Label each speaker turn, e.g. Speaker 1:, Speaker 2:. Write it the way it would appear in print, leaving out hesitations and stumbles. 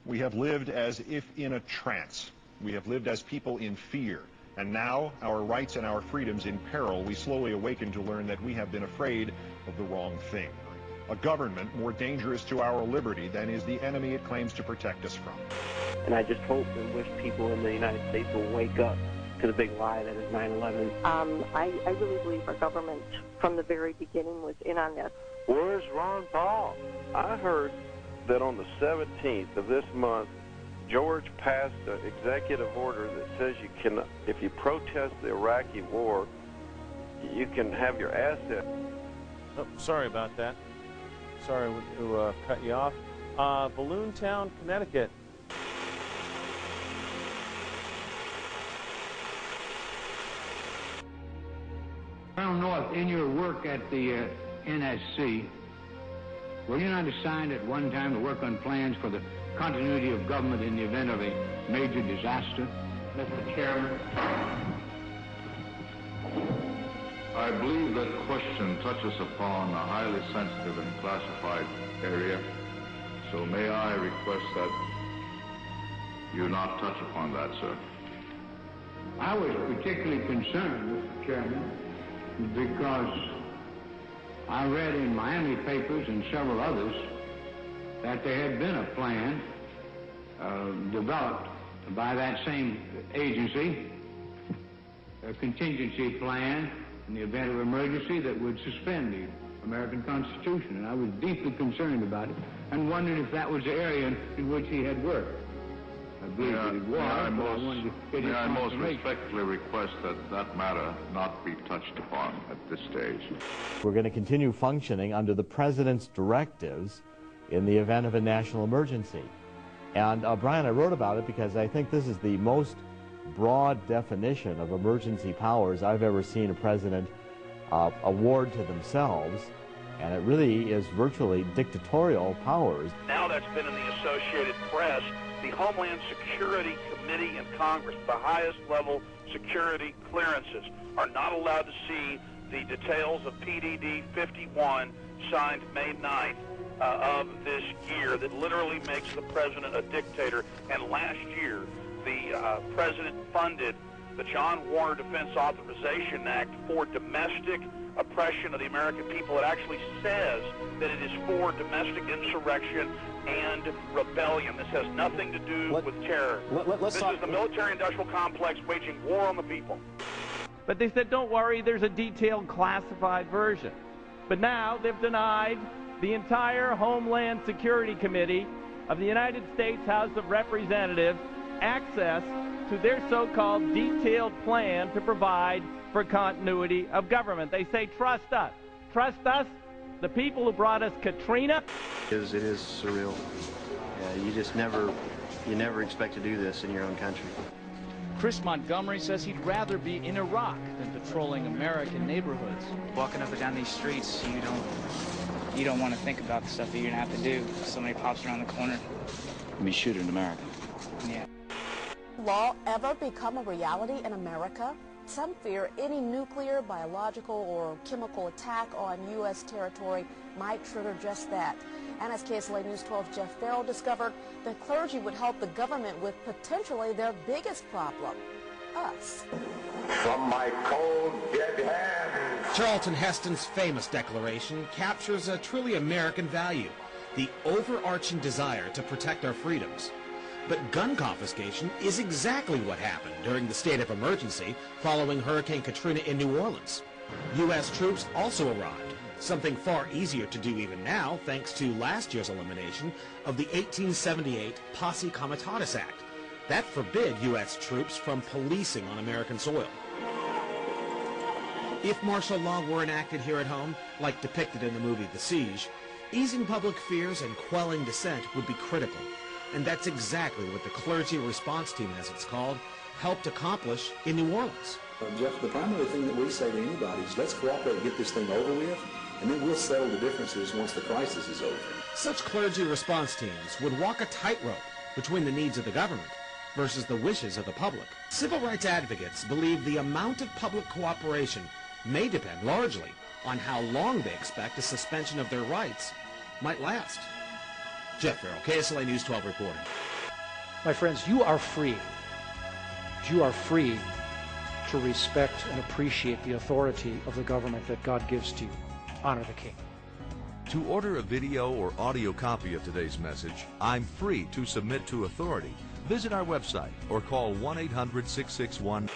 Speaker 1: We have lived as if in a trance. We have lived as people in fear. And now, our rights and our freedoms in peril, we slowly awaken to learn that we have been afraid of the wrong thing. A government more dangerous to our liberty than is the enemy it claims to protect us from.
Speaker 2: And I just hope and wish people in the United States will wake up to the big lie that is 9/11.
Speaker 3: I really believe our government from the very beginning was in on this.
Speaker 4: Where's Ron Paul? I heard that on the 17th of this month, George passed an executive order that says you can, if you protest the Iraqi war, you can have your assets.
Speaker 5: Oh, sorry about that. Sorry to cut you off. Balloontown, Connecticut.
Speaker 6: Colonel North, in your work at the NSC, were you not assigned at one time to work on plans for the continuity of government in the event of a major disaster? Mr. Chairman.
Speaker 7: I believe that question touches upon a highly sensitive and classified area, so may I request that you not touch upon that, sir.
Speaker 6: I was particularly concerned, Mr. Chairman, because I read in Miami papers and several others that there had been a plan developed by that same agency, a contingency plan in the event of emergency that would suspend the American Constitution. And I was deeply concerned about it and wondered if that was the area in which he had worked. I believe that it was,
Speaker 7: may I most respectfully request that that matter not be touched upon at this stage.
Speaker 8: We're going to continue functioning under the President's directives in the event of a national emergency. And Brian, I wrote about it because I think this is the most broad definition of emergency powers I've ever seen a president award to themselves, and it really is virtually dictatorial powers.
Speaker 9: Now that's been in the Associated Press. The Homeland Security Committee in Congress, the highest level security clearances, are not allowed to see the details of PDD 51 signed May 9th of this year that literally makes the president a dictator. And last year, the president funded the John Warner Defense Authorization Act for domestic oppression of the American people. It actually says that it is for domestic insurrection and rebellion. This has nothing to do with terror. This is the military-industrial complex waging war on the people.
Speaker 10: But they said, don't worry, there's a detailed classified version. But now they've denied the entire Homeland Security Committee of the United States House of Representatives access to their so-called detailed plan to provide for continuity of government. They say, trust us. Trust us, the people who brought us Katrina.
Speaker 11: It is surreal. You just never expect to do this in your own country.
Speaker 12: Chris Montgomery says he'd rather be in Iraq than patrolling American neighborhoods.
Speaker 13: Walking up and down these streets, you don't want to think about the stuff that you're gonna have to do. Somebody pops around the corner.
Speaker 11: Be shooting in America.
Speaker 13: Yeah.
Speaker 14: Law ever become a reality in America? Some fear any nuclear, biological, or chemical attack on U.S. territory might trigger just that. And as KSLA News 12's Jeff Farrell discovered, the clergy would help the government with potentially their biggest problem, us.
Speaker 15: From my cold, dead hands.
Speaker 16: Charlton Heston's famous declaration captures a truly American value, the overarching desire to protect our freedoms. But gun confiscation is exactly what happened during the state of emergency following Hurricane Katrina in New Orleans. U.S. troops also arrived, something far easier to do even now thanks to last year's elimination of the 1878 Posse Comitatus Act. That forbid U.S. troops from policing on American soil. If martial law were enacted here at home, like depicted in the movie The Siege, easing public fears and quelling dissent would be critical. And that's exactly what the Clergy Response Team, as it's called, helped accomplish in New Orleans.
Speaker 17: Jeff, the primary thing that we say to anybody is let's cooperate and get this thing over with, and then we'll settle the differences once the crisis is over.
Speaker 16: Such clergy response teams would walk a tightrope between the needs of the government versus the wishes of the public. Civil rights advocates believe the amount of public cooperation may depend largely on how long they expect a suspension of their rights might last. Jeff Farrell, KSLA News 12 reporting.
Speaker 18: My friends, you are free. You are free to respect and appreciate the authority of the government that God gives to you. Honor the King.
Speaker 19: To order a video or audio copy of today's message, I'm free to submit to authority. Visit our website or call 1-800-661